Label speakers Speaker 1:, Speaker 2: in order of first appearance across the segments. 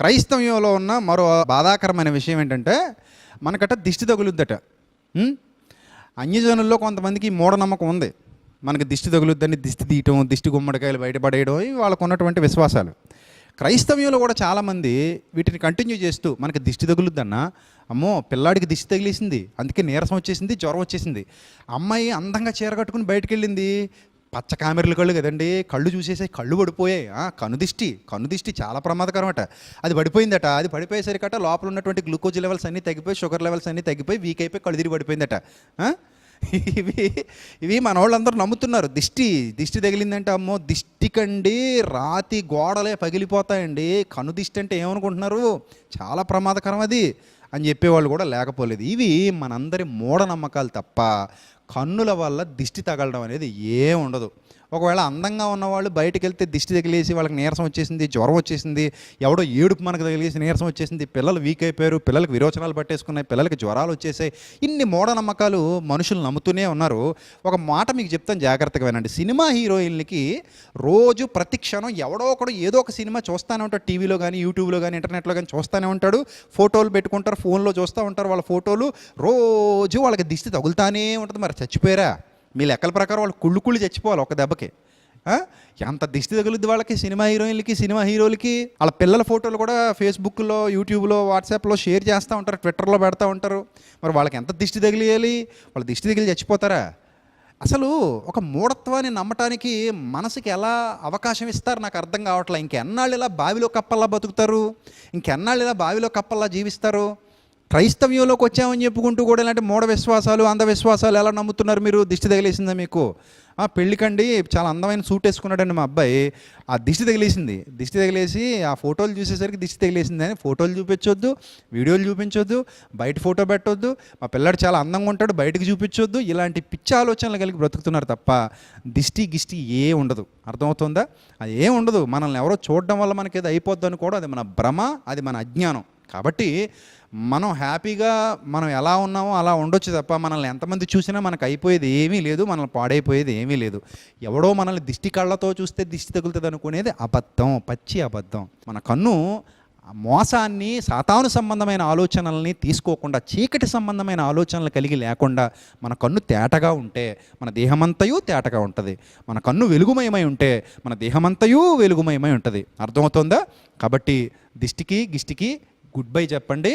Speaker 1: క్రైస్తవ్యంలో ఉన్న మరో బాధాకరమైన విషయం ఏంటంటే మనకట దిష్టి తగులుద్దట. అన్యజనుల్లో కొంతమందికి మూఢనమ్మకం ఉంది. మనకి దిష్టి తగులుద్దని దిష్టి తీయటం, దిష్టి గుమ్మడికాయలు బయటపడేయడం, ఇవి వాళ్ళకు ఉన్నటువంటి విశ్వాసాలు. క్రైస్తవ్యంలో కూడా చాలామంది వీటిని కంటిన్యూ చేస్తూ మనకి దిష్టి తగులుద్దన్నా, అమ్మో పిల్లాడికి దిష్టి తగిలేసింది, అందుకే నీరసం వచ్చేసింది, జ్వరం వచ్చేసింది. అమ్మాయి అందంగా చీర కట్టుకుని బయటకు వెళ్ళింది, పచ్చ కామెరలు కళ్ళు కదండి, కళ్ళు చూసేసాయి, కళ్ళు పడిపోయాయి. కన్ను దిష్టి చాలా ప్రమాదకరం అట. అది పడిపోయిందట. అది పడిపోయేసరికట లోపల ఉన్నటువంటి గ్లూకోజ్ లెవెల్స్ అన్నీ తగ్గిపోయి, షుగర్ లెవెల్స్ అన్నీ తగ్గిపోయి, వీక్ అయిపోయి కళ్ళు తిరిగి పడిపోయిందట. ఇవి మన వాళ్ళందరూ నమ్ముతున్నారు. దిష్టి తగిలిందంటే అమ్మో దిష్టికండి రాతి గోడలే పగిలిపోతాయండి, కన్ను దిష్టి అంటే ఏమనుకుంటున్నారు, చాలా ప్రమాదకరం అది అని చెప్పేవాళ్ళు కూడా లేకపోలేదు. ఇవి మనందరి మూఢనమ్మకాలు తప్ప కన్నుల వల్ల దిష్టి తగలడం అనేది ఏం ఉండదు. ఒకవేళ అందంగా ఉన్నవాళ్ళు బయటకు వెళ్తే దిష్టి తగిలేసి వాళ్ళకి నీరసం వచ్చేసింది, జ్వరం వచ్చేసింది, ఎవడో ఏడుపు మనకు తగిలేసి నీరసం వచ్చేసింది, పిల్లలు వీక్ అయిపోయారు, పిల్లలకు విరోచనాలు పట్టేసుకున్నాయి, పిల్లలకి జ్వరాలు వచ్చేసాయి, ఇన్ని మూఢనమ్మకాలు మనుషులు నమ్ముతూనే ఉన్నారు. ఒక మాట మీకు చెప్తాను, జాగ్రత్తగా వినండి. సినిమా హీరోయిన్లకి రోజు ప్రతి క్షణం ఎవడో ఒకడు ఏదో ఒక సినిమా చూస్తూనే ఉంటాడు. టీవీలో కానీ, యూట్యూబ్లో కానీ, ఇంటర్నెట్లో కానీ చూస్తూనే ఉంటాడు. ఫోటోలు పెట్టుకుంటారు, ఫోన్లో చూస్తూ ఉంటారు వాళ్ళ ఫోటోలు. రోజు వాళ్ళకి దిష్టి తగులుతానే ఉంటుంది. మరి చచ్చిపోయారా? మీ లెక్కల ప్రకారం వాళ్ళు కుళ్ళు చచ్చిపోవాలి ఒక దెబ్బకి. ఎంత దిష్టి తగులుద్ది వాళ్ళకి, సినిమా హీరోయిన్లకి, సినిమా హీరోలకి. వాళ్ళ పిల్లల ఫోటోలు కూడా ఫేస్బుక్లో, యూట్యూబ్లో, వాట్సాప్లో షేర్ చేస్తూ ఉంటారు, ట్విట్టర్లో పెడతా ఉంటారు. మరి వాళ్ళకి ఎంత దిష్టి తగిలియాలి? వాళ్ళు దిష్టి తగిలి చచ్చిపోతారా? అసలు ఒక మూఢత్వాన్ని నమ్మటానికి మనసుకి ఎలా అవకాశం ఇస్తారు నాకు అర్థం కావట్లేదు. ఇంకెన్నాళ్ళు ఇలా బావిలో కప్పల్లా బతుకుతారు? ఇంకెన్నాళ్ళు ఇలా బావిలో కప్పల్లా జీవిస్తారు? క్రైస్తవ్యంలోకి వచ్చామని చెప్పుకుంటూ కూడా ఇలాంటి మూఢ విశ్వాసాలు, అంధవిశ్వాసాలు ఎలా నమ్ముతున్నారు మీరు? దిష్టి తగిలేసిందా మీకు? పెళ్ళికండి చాలా అందమైన సూట్ వేసుకున్నాడండి మా అబ్బాయి, ఆ దిష్టి తగిలేసి ఆ ఫోటోలు చూసేసరికి దిష్టి తగిలేసింది అని ఫోటోలు చూపించొద్దు, వీడియోలు చూపించొద్దు, బయట ఫోటో పెట్టొద్దు, మా పిల్లాడు చాలా అందంగా ఉంటాడు బయటకు చూపించొద్దు, ఇలాంటి పిచ్చి ఆలోచనలు కలిగి బ్రతుకుతున్నారు తప్ప దిష్టి ఏ ఉండదు. అర్థమవుతుందా? అది ఏం ఉండదు. మనల్ని ఎవరో చూడడం వల్ల మనకి ఏదో అయిపోద్ది అనుకోవడం, అది మన భ్రమ, అది మన అజ్ఞానం. కాబట్టి మనం హ్యాపీగా మనం ఎలా ఉన్నామో అలా ఉండొచ్చు తప్ప మనల్ని ఎంతమంది చూసినా మనకు అయిపోయేది ఏమీ లేదు, మనల్ని పాడైపోయేది ఏమీ లేదు. ఎవడో మనల్ని దిష్టి కళ్ళతో చూస్తే దిష్టి తగులుతుంది అనుకునేది అబద్ధం, పచ్చి అబద్ధం. మన కన్ను మోసాన్ని, సాతాను సంబంధమైన ఆలోచనల్ని తీసుకోకుండా, చీకటి సంబంధమైన ఆలోచనలు కలిగి లేకుండా మన కన్ను తేటగా ఉంటే మన దేహమంతయు తేటగా ఉంటుంది. మన కన్ను వెలుగుమయమై ఉంటే మన దేహమంతయు వెలుగుమయమై ఉంటుంది. అర్థమవుతుందా? కాబట్టి దిష్టికి గుడ్ బై చెప్పండి.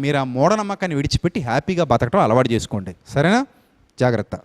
Speaker 1: మీరు ఆ మూఢనమ్మకాన్ని విడిచిపెట్టి హ్యాపీగా బతకడం అలవాటు చేసుకోండి. సరేనా? జాగ్రత్త.